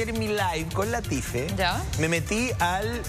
ayer en mi live con Latife, ¿Ya? me metí al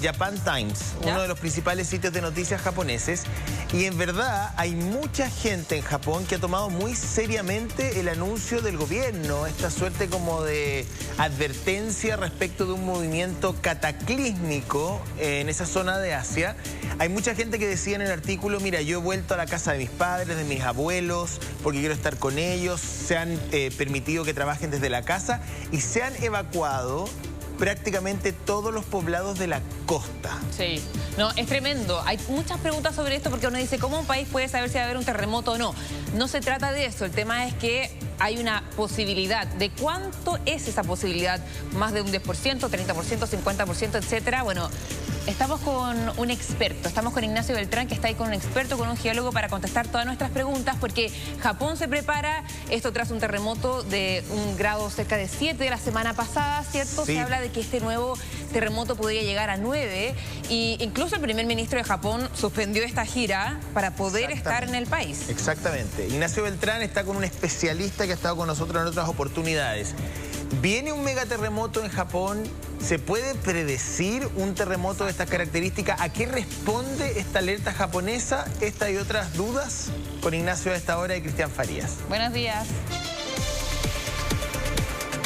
Japan Times, ¿Ya? uno de los principales sitios de noticias japoneses, y en verdad hay mucha gente en Japón que ha tomado muy seriamente el anuncio del gobierno, esta suerte como de advertencia respecto de un movimiento cataclísmico en esa zona de Asia. Hay mucha gente que decía en el artículo, mira, yo he vuelto a la casa de mis padres, de mis abuelos, porque quiero estar con ellos, se han permitido que trabajen desde la casa y se han evacuado prácticamente todos los poblados de la costa. Sí, no, es tremendo. Hay muchas preguntas sobre esto porque uno dice, ¿cómo un país puede saber si va a haber un terremoto o no? No se trata de eso, el tema es que hay una posibilidad. ¿De cuánto es esa posibilidad? ¿Más de un 10%, 30%, 50%, etcétera? Bueno, estamos con un experto, estamos con Ignacio Beltrán, que está ahí con un experto, con un geólogo, para contestar todas nuestras preguntas, porque Japón se prepara, esto tras un terremoto de un grado cerca de 7 de la semana pasada, ¿cierto? Sí. Se habla de que este nuevo terremoto podría llegar a 9, y incluso el primer ministro de Japón suspendió esta gira para poder estar en el país. Exactamente. Ignacio Beltrán está con un especialista que ha estado con nosotros en otras oportunidades. ¿Viene un megaterremoto en Japón? ¿Se puede predecir un terremoto de estas características? ¿A qué responde esta alerta japonesa? Esta y otras dudas con Ignacio a esta hora y Cristian Farías. Buenos días.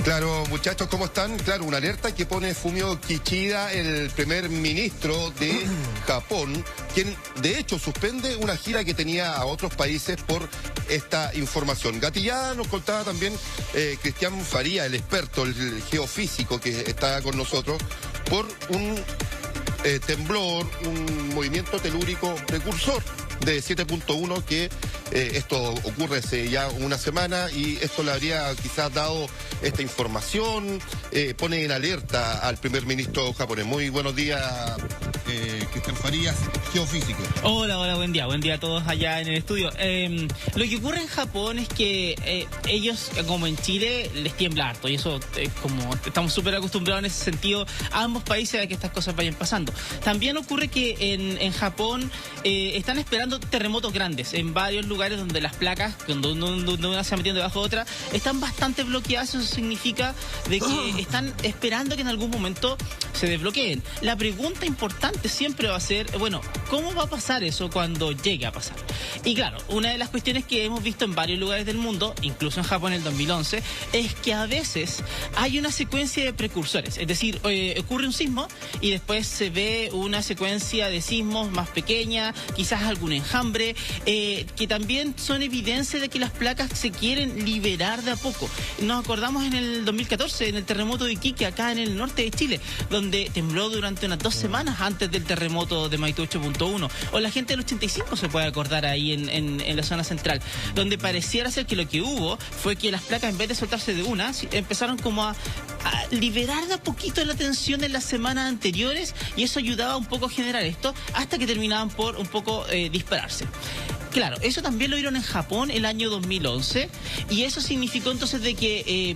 Claro, muchachos, ¿cómo están? Claro, una alerta que pone Fumio Kishida, el primer ministro de Japón, quien de hecho suspende una gira que tenía a otros países por esta información. Gatillada nos contaba también Cristian Faría, el experto, el geofísico que está con nosotros, por un temblor, un movimiento telúrico precursor de 7.1 que esto ocurre hace ya una semana y esto le habría quizás dado esta información, pone en alerta al primer ministro japonés. Muy buenos días, Cristian Farías, geofísico. Hola, buen día a todos allá en el estudio. Lo que ocurre en Japón es que ellos, como en Chile, les tiembla harto y eso, como estamos súper acostumbrados en ese sentido a ambos países a que estas cosas vayan pasando. También ocurre que en Japón están esperando terremotos grandes en varios lugares donde las placas, donde una se va metiendo debajo de otra, están bastante bloqueadas. Eso significa de que están esperando que en algún momento se desbloqueen. La pregunta importante siempre va a ser, bueno, ¿cómo va a pasar eso cuando llegue a pasar? Y claro, una de las cuestiones que hemos visto en varios lugares del mundo, incluso en Japón en el 2011, es que a veces hay una secuencia de precursores. Es decir, ocurre un sismo y después se ve una secuencia de sismos más pequeña, quizás algún enjambre, que también son evidencia de que las placas se quieren liberar de a poco. Nos acordamos en el 2014, en el terremoto de Iquique, acá en el norte de Chile, donde tembló durante unas 2 semanas antes del terremoto de Magnitudo 8.1. O la gente del 85 se puede acordar ahí en la zona central, donde pareciera ser que lo que hubo fue que las placas, en vez de soltarse de una, empezaron como a liberar de a poquito la tensión en las semanas anteriores, y eso ayudaba un poco a generar esto, hasta que terminaban por un poco dispararse. Claro, eso también lo vieron en Japón el año 2011, y eso significó entonces de que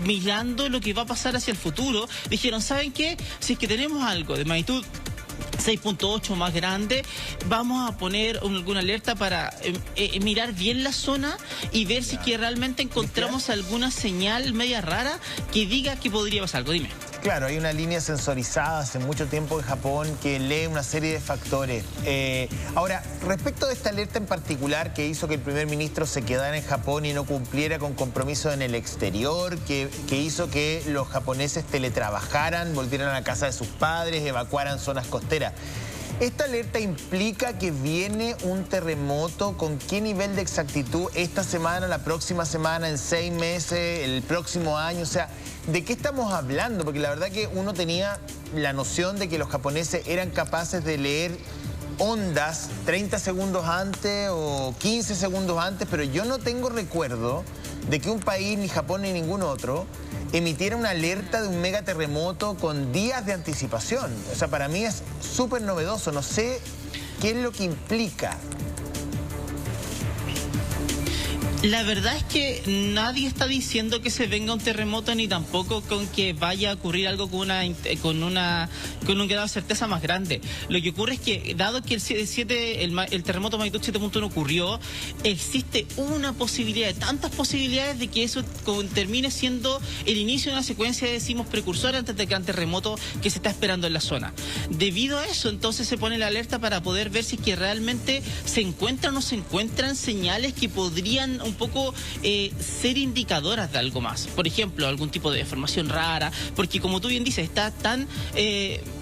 mirando lo que va a pasar hacia el futuro, dijeron, ¿saben qué? Si es que tenemos algo de magnitud 6.8 más grande, vamos a poner alguna alerta para mirar bien la zona y ver si es que realmente encontramos alguna señal media rara que diga que podría pasar algo. Dime. Claro, hay una línea sensorizada hace mucho tiempo en Japón que lee una serie de factores. Ahora, respecto de esta alerta en particular que hizo que el primer ministro se quedara en Japón y no cumpliera con compromisos en el exterior, que hizo que los japoneses teletrabajaran, volvieran a la casa de sus padres, evacuaran zonas costeras. ¿Esta alerta implica que viene un terremoto? ¿Con qué nivel de exactitud? ¿Esta semana, la próxima semana, en 6 meses, el próximo año? O sea, ¿de qué estamos hablando? Porque la verdad que uno tenía la noción de que los japoneses eran capaces de leer ondas 30 segundos antes o 15 segundos antes, pero yo no tengo recuerdo de que un país, ni Japón ni ningún otro, emitiera una alerta de un megaterremoto con días de anticipación. O sea, para mí es súper novedoso. No sé qué es lo que implica. La verdad es que nadie está diciendo que se venga un terremoto ni tampoco con que vaya a ocurrir algo con un grado de certeza más grande. Lo que ocurre es que, dado que el terremoto magnitud 7.1 ocurrió, existe una posibilidad, tantas posibilidades de que eso termine siendo el inicio de una secuencia de sismos precursores antes del gran terremoto que se está esperando en la zona. Debido a eso, entonces se pone la alerta para poder ver si es que realmente se encuentran o no se encuentran señales que podrían un poco ser indicadoras de algo más. Por ejemplo, algún tipo de deformación rara, porque como tú bien dices, está tan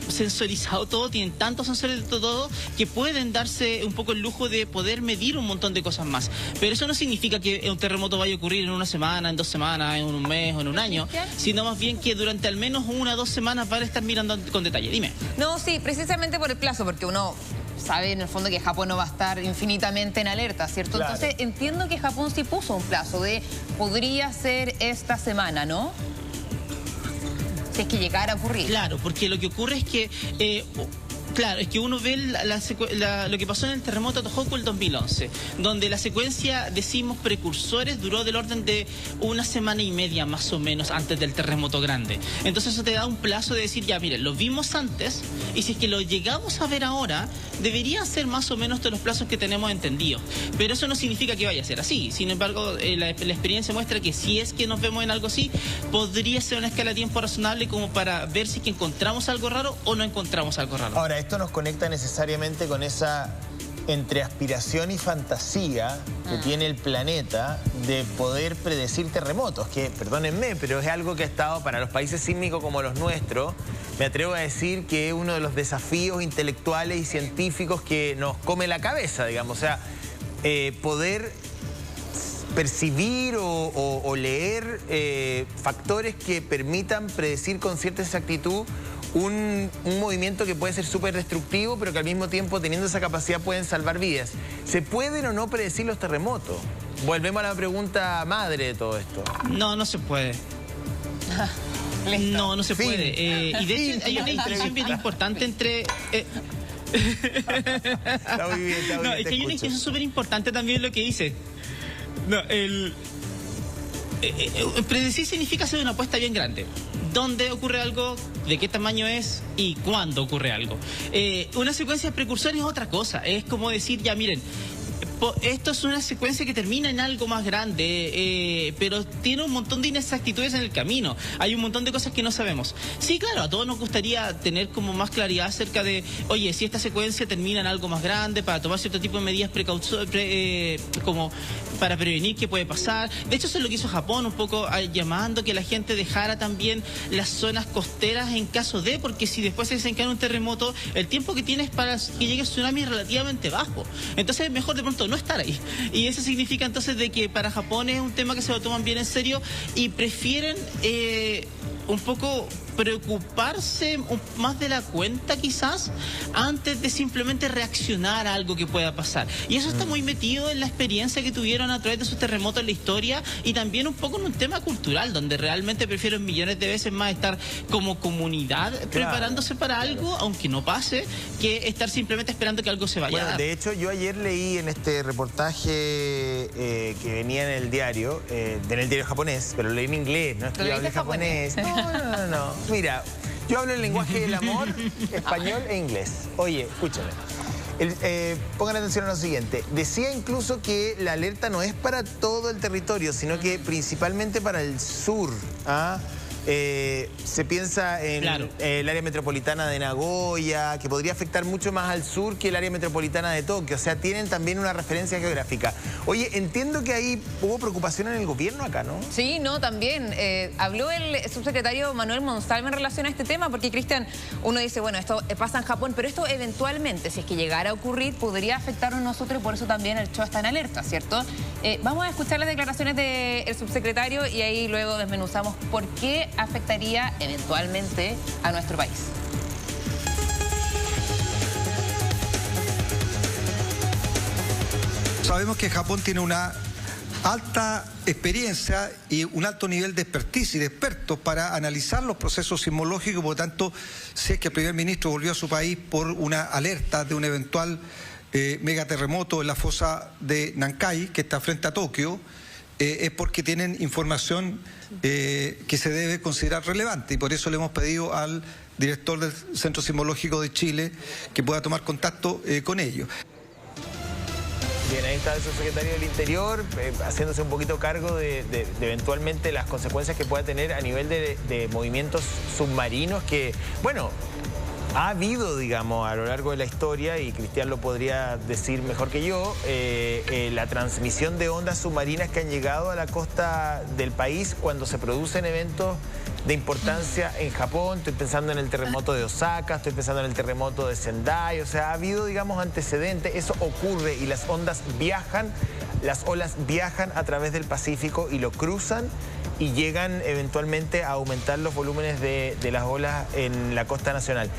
sensorizado todo, tienen tantos sensores de todo, que pueden darse un poco el lujo de poder medir un montón de cosas más. Pero eso no significa que un terremoto vaya a ocurrir en una semana, en 2 semanas, en un mes o en un año, sino más bien que durante al menos 1 o 2 semanas van a estar mirando con detalle. Dime. No, sí, precisamente por el plazo, porque uno sabe en el fondo que Japón no va a estar infinitamente en alerta, ¿cierto? Claro. Entonces entiendo que Japón sí puso un plazo de podría ser esta semana, ¿no? Si es que llegara a ocurrir. Claro, porque lo que ocurre es que claro, es que uno ve lo que pasó en el terremoto de Tohoku el 2011, donde la secuencia de sismos precursores duró del orden de 1 semana y media más o menos antes del terremoto grande. Entonces eso te da un plazo de decir, ya miren, lo vimos antes y si es que lo llegamos a ver ahora, deberían ser más o menos todos los plazos que tenemos entendidos. Pero eso no significa que vaya a ser así. Sin embargo, la experiencia muestra que si es que nos vemos en algo así, podría ser una escala de tiempo razonable como para ver si es que encontramos algo raro o no encontramos algo raro. Ahora, esto nos conecta necesariamente con esa entre aspiración y fantasía que tiene el planeta de poder predecir terremotos, que, perdónenme, pero es algo que ha estado para los países sísmicos como los nuestros, me atrevo a decir que es uno de los desafíos intelectuales y científicos que nos come la cabeza, digamos. O sea, poder percibir o leer factores que permitan predecir con cierta exactitud un movimiento que puede ser súper destructivo, pero que al mismo tiempo, teniendo esa capacidad, pueden salvar vidas. ¿Se pueden o no predecir los terremotos? Volvemos a la pregunta madre de todo esto. No, no se puede. No, no se puede. Y de hecho hay una distinción bien importante entre... Está muy bien, está muy bien, no, es que hay una distinción súper importante también lo que dice. No, predecir significa hacer una apuesta bien grande. ¿Dónde ocurre algo? ¿De qué tamaño es? ¿Y cuándo ocurre algo? Una secuencia de precursores es otra cosa. Es como decir, ya miren, esto es una secuencia que termina en algo más grande, pero tiene un montón de inexactitudes en el camino. Hay un montón de cosas que no sabemos. Sí, claro, a todos nos gustaría tener como más claridad acerca de, oye, si esta secuencia termina en algo más grande, para tomar cierto tipo de medidas como para prevenir qué puede pasar. De hecho, eso es lo que hizo Japón, un poco llamando que la gente dejara también las zonas costeras en caso de, porque si después se desencadena un terremoto, el tiempo que tienes para que llegue el tsunami es relativamente bajo. Entonces es mejor de pronto no estar ahí. Y eso significa entonces de que para Japón es un tema que se lo toman bien en serio y prefieren un poco preocuparse más de la cuenta quizás antes de simplemente reaccionar a algo que pueda pasar. Y eso está muy metido en la experiencia que tuvieron a través de sus terremotos en la historia y también un poco en un tema cultural donde realmente prefieren millones de veces más estar como comunidad preparándose para algo, aunque no pase, que estar simplemente esperando que algo se vaya a dar. De hecho, yo ayer leí en este reportaje que venía en el diario japonés, pero lo leí en inglés, no es que yo hable japonés. No. Mira, yo hablo el lenguaje del amor, español e inglés. Oye, escúchame. Pongan atención a lo siguiente. Decía incluso que la alerta no es para todo el territorio, sino que principalmente para el sur. Se piensa en el área metropolitana de Nagoya, que podría afectar mucho más al sur que el área metropolitana de Tokio. O sea, tienen también una referencia geográfica. Oye, entiendo que ahí hubo preocupación en el gobierno acá, ¿no? Sí, no, también. Habló el subsecretario Manuel Monsalve en relación a este tema, porque, Cristian, uno dice, bueno, esto pasa en Japón, pero esto eventualmente, si es que llegara a ocurrir, podría afectarnos a nosotros y por eso también el show está en alerta, ¿cierto? Vamos a escuchar las declaraciones del subsecretario y ahí luego desmenuzamos por qué afectaría eventualmente a nuestro país. Sabemos que Japón tiene una alta experiencia y un alto nivel de expertise y de expertos para analizar los procesos sismológicos, por lo tanto, si es que el primer ministro volvió a su país por una alerta de un eventual megaterremoto en la fosa de Nankai, que está frente a Tokio, es porque tienen información que se debe considerar relevante, y por eso le hemos pedido al director del Centro Sismológico de Chile que pueda tomar contacto con ellos. Bien, ahí está el subsecretario del Interior haciéndose un poquito cargo de eventualmente las consecuencias que pueda tener a nivel de movimientos submarinos que, bueno, ha habido, digamos, a lo largo de la historia, y Cristian lo podría decir mejor que yo, la transmisión de ondas submarinas que han llegado a la costa del país cuando se producen eventos de importancia en Japón. Estoy pensando en el terremoto de Osaka, estoy pensando en el terremoto de Sendai. O sea, ha habido, digamos, antecedentes. Eso ocurre y las ondas viajan, las olas viajan a través del Pacífico y lo cruzan y llegan eventualmente a aumentar los volúmenes de las olas en la costa nacional.